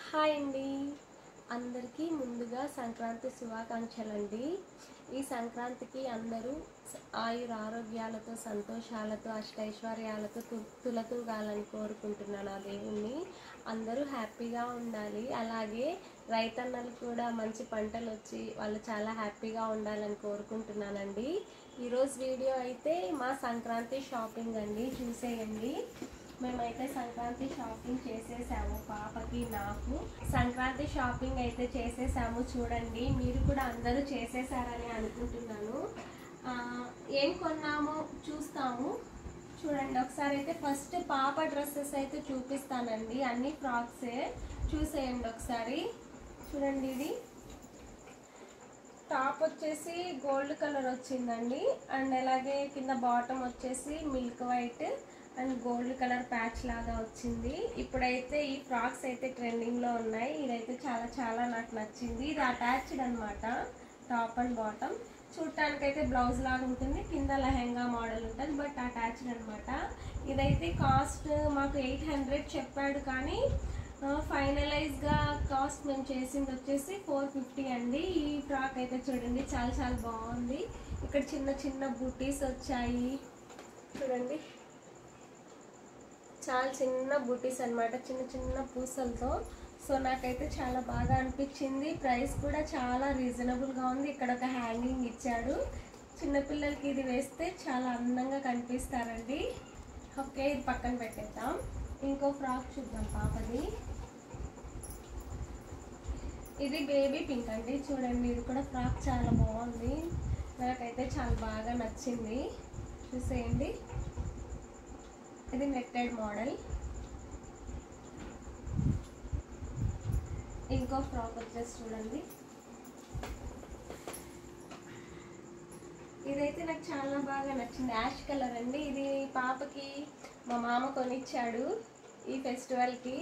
Hi అండి, అందరికీ ముందుగా సంక్రాంతి శుభాకాంక్షలండి. ఈ సంక్రాంతికి అందరూ ఆయుర ఆరోగ్యాలతో సంతోషాలతో అష్టైశ్వర్యాలతో తులతూగాలని కోరుకుంటున్నాను. ఆ దేవుణ్ణి అందరూ హ్యాపీగా ఉండాలి. అలాగే రైతన్నలు కూడా మంచి పంటలు వచ్చి వాళ్ళు చాలా హ్యాపీగా ఉండాలని కోరుకుంటున్నానండి. ఈరోజు వీడియో అయితే మా సంక్రాంతి షాపింగ్ అండి, చూసేయండి. మేమైతే సంక్రాంతి షాపింగ్ చేసేసాము, పాపకి నాకు సంక్రాంతి షాపింగ్ అయితే చేసేసాము. చూడండి, మీరు కూడా అందరూ చేసేసారని అనుకుంటున్నాను. ఏం కొన్నామో చూస్తాము. చూడండి ఒకసారి అయితే ఫస్ట్ పాప డ్రెస్సెస్ అయితే చూపిస్తానండి. అన్ని ఫ్రాక్సే, చూసేయండి ఒకసారి. చూడండి, ఇది టాప్ వచ్చేసి గోల్డ్ కలర్ వచ్చిందండి, అండ్ అలాగే కింద బాటమ్ వచ్చేసి milk white and gold colour patch లాగా వచ్చింది. ఇప్పుడైతే ఈ ఫ్రాక్స్ అయితే ట్రెండింగ్లో ఉన్నాయి. ఇదైతే చాలా నాకు నచ్చింది. ఇది అటాచ్డ్ అనమాట, టాప్ అండ్ బాటమ్. చూడటానికైతే బ్లౌజ్ లాగా ఉంటుంది, కింద లెహెంగా మోడల్ ఉంటుంది, బట్ అటాచ్డ్ అనమాట. ఇదైతే కాస్ట్ మాకు 800 చెప్పాడు, కానీ ఫైనలైజ్గా కాస్ట్ మేము చేసింది వచ్చేసి 450 అండి. ఈ ఫ్రాక్ అయితే చూడండి చాలా బాగుంది. ఇక్కడ చిన్న బూటీస్ వచ్చాయి చూడండి, చాలా చిన్న బూటీస్ అనమాట, చిన్న పూసలతో. సో నాకైతే చాలా బాగా అనిపించింది. ప్రైస్ కూడా చాలా రీజనబుల్గా ఉంది. ఇక్కడ ఒక హ్యాంగింగ్ ఇచ్చాడు, చిన్నపిల్లలకి ఇది వేస్తే చాలా అందంగా కనిపిస్తారండి. ఓకే, ఇది పక్కన పెట్టేద్దాం. ఇంకో ఫ్రాక్ చూద్దాం పాపది. ఇది బేబీ పింక్ అండి. చూడండి, ఇది కూడా ఫ్రాక్ చాలా బాగుంది, నాకైతే చాలా బాగా నచ్చింది. చూసేయండి, ఇది నెట్టెడ్ మోడల్. ఇంకో ఫ్రాక్ వచ్చేసి చూడండి, ఇదైతే నాకు చాలా బాగా నచ్చింది, యాష్ కలర్ అండి. ఇది పాపకి మా మామ కొనిచ్చాడు ఈ ఫెస్టివల్కి.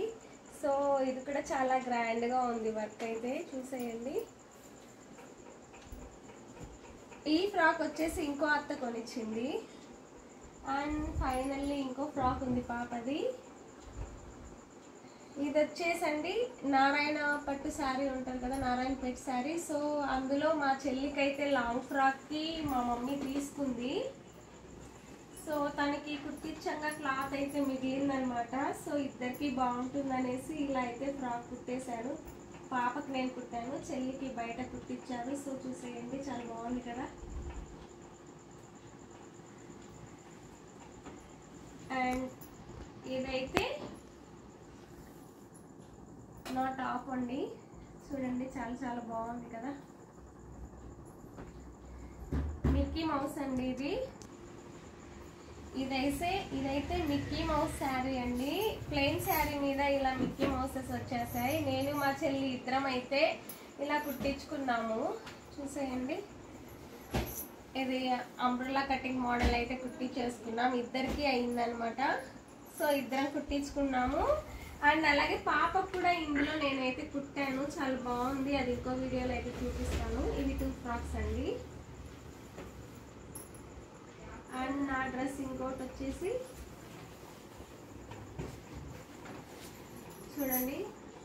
సో ఇది కూడా చాలా గ్రాండ్గా ఉంది వర్క్ అయితే, చూసేయండి. ఈ ఫ్రాక్ వచ్చేసి ఇంకో అత్త కొనిచ్చింది. అండ్ ఫైనల్లీ ఇంకో ఫ్రాక్ ఉంది పాపది. ఇది వచ్చేసండి నారాయణ పట్టు శారీ ఉంటుంది కదా, నారాయణపేట శారీ. సో అందులో మా చెల్లికైతే లాంగ్ ఫ్రాక్కి మా మమ్మీ తీసుకుంది. సో తనకి కుట్టించంగా క్లాత్ అయితే మిగిలిందనమాట. సో ఇద్దరికి బాగుంటుందనేసి ఇలా అయితే ఫ్రాక్ కుట్టేశాను. పాపకి నేను కుట్టాను, చెల్లికి బయట కుట్టించాను. సో చూసేయండి, చాలా బాగుంది కదా. అండ్ ఇదైతే నా టాప్ అండి, చూడండి చాలా బాగుంది కదా. మిక్కీ మౌస్ అండి ఇది. ఇదైతే మిక్కీ మౌస్ శారీ అండి. ప్లెయిన్ శారీ మీద ఇలా మిక్కీ మౌసెస్ వచ్చేసాయి. నేను మా చెల్లి ఇద్దరం అయితే ఇలా కుట్టించుకున్నాము. చూసేయండి, ఇది అంబ్రెల్లా కటింగ్ మోడల్ అయితే కుట్టించేసుకున్నాం, ఇద్దరికి అయిందనమాట. సో ఇద్దరం కుట్టించుకున్నాము. అండ్ అలాగే పాపకు కూడా ఇందులో నేనైతే కుట్టాను, చాలా బాగుంది. అది ఇంకో వీడియోలో అయితే చూపిస్తాను. ఇవి 2 ఫ్రాక్స్ అండి. అండ్ నా డ్రెస్ ఇంకోటి వచ్చేసి చూడండి,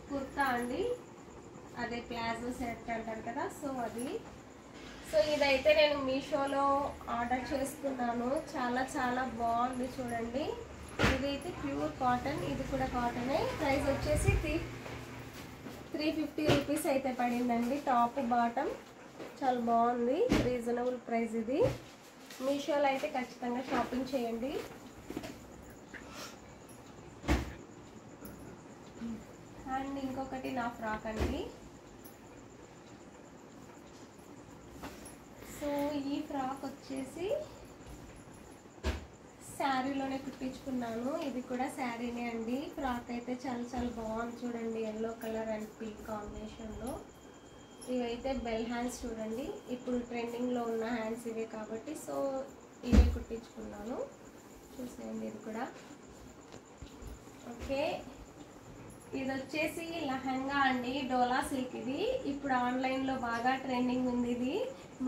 కుర్తా అండి, అదే ప్లాజో సెట్ అంటారు కదా, సో అది. సో ఇదైతే నేను మీషోలో ఆర్డర్ చేసుకున్నాను, చాలా బాగుంది. చూడండి, ఇదైతే ప్యూర్ కాటన్, ఇది కూడా కాటనే. ప్రైస్ వచ్చేసి 350 రూపీస్ అయితే పడిందండి. టాప్ బాటమ్ చాలా బాగుంది, రీజనబుల్ ప్రైస్. ఇది మీషోలో అయితే ఖచ్చితంగా షాపింగ్ చేయండి. అండ్ ఇంకొకటి నా ఫ్రాక్ అండి. సో ఈ ఫ్రాక్ వచ్చేసి శారీలోనే కుట్టించుకున్నాను, ఇది కూడా శారీనే అండి. ఫ్రాక్ అయితే చాలా బాగుంది. చూడండి, ఎల్లో కలర్ అండ్ పింక్ కాంబినేషన్లో. ఇవైతే బెల్ హ్యాండ్స్ చూడండి, ఇప్పుడు ట్రెండింగ్లో ఉన్న హ్యాండ్స్ ఇవే కాబట్టి సో ఇవే కుట్టించుకున్నాను. చూసేయండి, ఇది కూడా ఓకే. ఇది వచ్చేసి లెహంగా అండి, డోలా సిల్క్. ఇది ఇప్పుడు ఆన్లైన్లో బాగా ట్రెండింగ్ ఉంది ఇది,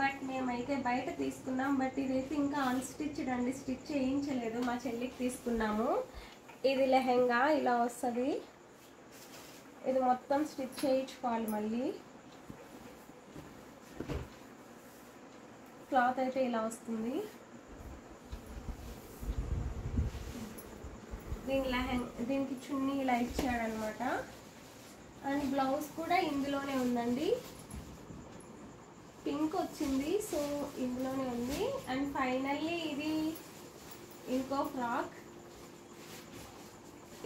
బట్ మేమైతే బయట తీసుకున్నాం. బట్ ఇదైతే ఇంకా అన్స్టిచ్డ్ అండి, స్టిచ్ చేయించలేదు, మా చెల్లికి తీసుకున్నాము. ఇది లెహంగా ఇలా వస్తుంది. ఇది మొత్తం స్టిచ్ చేయించుకోవాలి. మళ్ళీ క్లాత్ అయితే ఇలా వస్తుంది. దీనికి చున్నీ ఇలా ఇచ్చాడనమాట. అండ్ బ్లౌజ్ కూడా ఇందులోనే ఉందండి, పింక్ వచ్చింది, సో ఇందులోనే ఉంది. అండ్ ఫైనల్లీ ఇది ఇంకో ఫ్రాక్.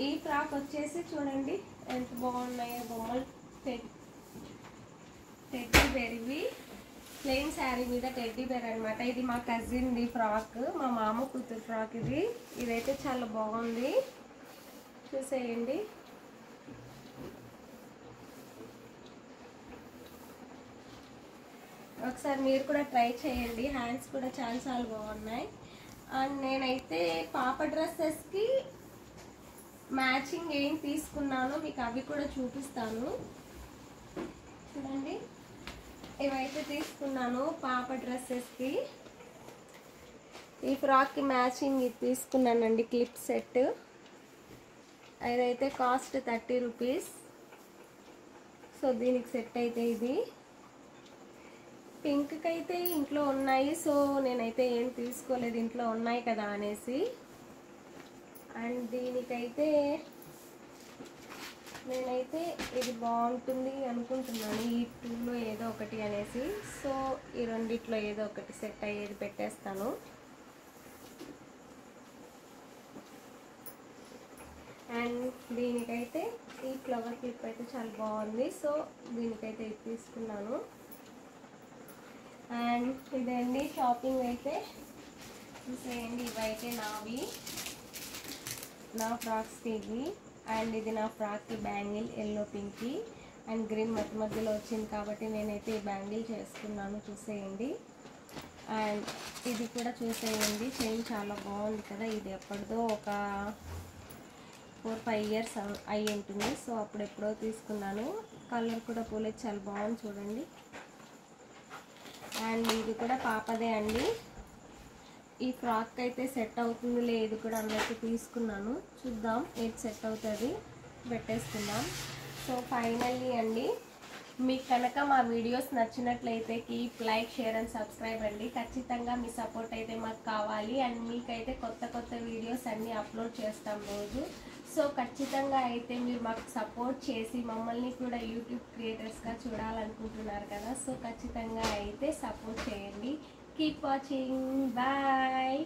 ఈ ఫ్రాక్ వచ్చేసి చూడండి ఎంత బాగున్నాయో బొమ్మలు. టెడ్డీ బేర్, ఇవి ప్లెయిన్ శారీ మీద టెడ్డీ బేర్ అనమాట. ఇది మా కజిన్ది ఫ్రాక్, మా మామ కూతురు ఫ్రాక్ ఇది. ఇదైతే చాలా బాగుంది, చూసేయండి. ఒకసారి మీరు కూడా ట్రై చేయండి, హ్యాండ్స్ కూడా చాలా చాలా బాగున్నాయి. అండ్ నేనైతే పాప డ్రెస్సెస్కి మ్యాచింగ్ ఏం తీసుకున్నానో మీకు అవి కూడా చూపిస్తాను. చూడండి, ఇవైతే తీసుకున్నాను పాప డ్రెస్సెస్కి. ఈ ఫ్రాక్కి మ్యాచింగ్ ఇది తీసుకున్నానండి, క్లిప్ సెట్. అదైతే కాస్ట్ 30 రూపీస్. సో దీనికి సెట్ అయితే ఇది. పింక్కి అయితే ఇంట్లో ఉన్నాయి, సో నేనైతే ఏం తీసుకోలేదు, ఇంట్లో ఉన్నాయి కదా అనేసి. అండ్ దీనికైతే నేనైతే ఇది బాగుంటుంది అనుకుంటున్నాను, ఈ టూలో ఏదో ఒకటి అనేసి. సో ఈ రెండిట్లో ఏదో ఒకటి సెట్ అయ్యేది పెట్టేస్తాను. అండ్ దీనికైతే ఈ ఫ్లవర్ క్లిప్ అయితే చాలా బాగుంది, సో దీనికైతే ఇది తీసుకున్నాను. అండ్ ఇదండి షాపింగ్ అయితే చూసేయండి. ఇవైతే నావి, నా ఫ్రాక్స్కి ఇవి. అండ్ ఇది నా ఫ్రాక్కి బ్యాంగిల్, ఎల్లో పింక్కి అండ్ గ్రీన్ మధ్య మధ్యలో వచ్చింది కాబట్టి నేనైతే ఈ బ్యాంగిల్ చేసుకున్నాను, చూసేయండి. అండ్ ఇది కూడా చూసేయండి, చైన్ చాలా బాగుంది కదా. ఇది ఎప్పటిదో ఒక 4-5 ఇయర్స్ అయి ఉంటుంది, సో అప్పుడు ఎప్పుడో తీసుకున్నాను. కలర్ కూడా పూలేదు, చాలా బాగుంది చూడండి. అండ్ ఇది కూడా పాపదే అండి. ఈ ఫ్రాక్ అయితే సెట్ అవుతుంది లేదు కూడా అందరికీ తీసుకున్నాను, చూద్దాం ఏది సెట్ అవుతుంది, పెట్టేసుకుందాం. సో ఫైనల్లీ అండి, మీకు కనుక మా వీడియోస్ నచ్చినట్లయితే keep like, share and subscribe అండి. ఖచ్చితంగా మీ సపోర్ట్ అయితే మాకు కావాలి. అండ్ మీకైతే కొత్త కొత్త వీడియోస్ అన్నీ అప్లోడ్ చేస్తాం రోజు. సో ఖచ్చితంగా అయితే మీరు మాకు సపోర్ట్ చేసి మమ్మల్ని కూడా యూట్యూబ్ క్రియేటర్స్గా చూడాలనుకుంటున్నారు కదా. సో ఖచ్చితంగా అయితే సపోర్ట్ చేయండి. Keep watching, bye.